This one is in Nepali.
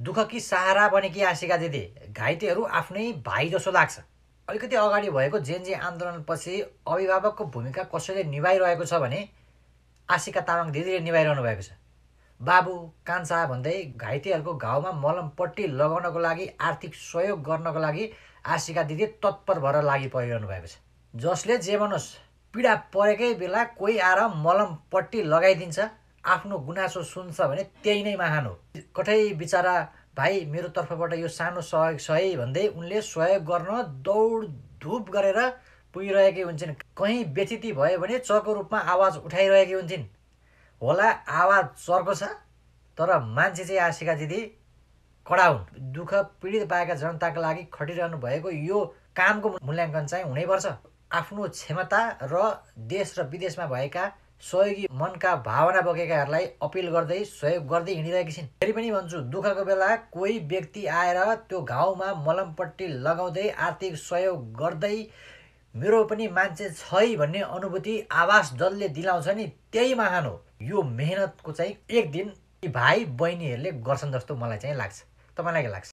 दुःखकी सहारा बनेकी आशिका दिदी घाइतेहरू आफ्नै भाइ जसो लाग्छ। अलिकति अगाडि भएको जेनजी आन्दोलनपछि अभिभावकको भूमिका कसैले निभाइरहेको छ भने आशिका तामाङ दिदीले निभाइरहनु भएको छ। बाबु कान्छा भन्दै घाइतेहरूको घाउमा मलमपट्टी लगाउनको लागि आर्थिक सहयोग गर्नको लागि आशिका दिदी तत्पर भएर लागि परिरहनु भएको छ। जसले जे भनोस् पीडा परेकै बेला कोही आएर मलमपट्टी लगाइदिन्छ, आफ्नो गुनासो सुन्छ भने त्यही नै महान हो। कठै बिचारा भाइ मेरो तर्फबाट यो सानो सहयोग छ है भन्दै उनले सहयोग गर्न दौडधुप गरेर पुगिरहेकी हुन्छन्। कहीँ व्यथिति भयो भने चर्को रूपमा आवाज उठाइरहेकी हुन्छन्। होला आवाज चर्को छ तर मान्छे चाहिँ आशिका दिदी कडा हुन्। दुःख पीडित पाएका जनताका लागि खटिरहनु भएको यो कामको मूल्याङ्कन चाहिँ हुनैपर्छ। आफ्नो क्षमता र देश र विदेशमा भएका सहयोगी मनका भावना बोकेकाहरूलाई अपिल गर्दै सहयोग गर्दै हिँडिरहेकी छिन्। फेरि पनि भन्छु, दुःखको बेला कोही व्यक्ति आएर त्यो घाउमा मलमपट्टी लगाउँदै आर्थिक सहयोग गर्दै मेरो पनि मान्छे छ है भन्ने अनुभूति आभास जसले दिलाउँछ नि त्यही महान हो। यो मेहनतको चाहिँ एक दिन भाइ बहिनीहरूले गर्छन् जस्तो मलाई चाहिँ लाग्छ। तपाईँलाई के लाग्छ?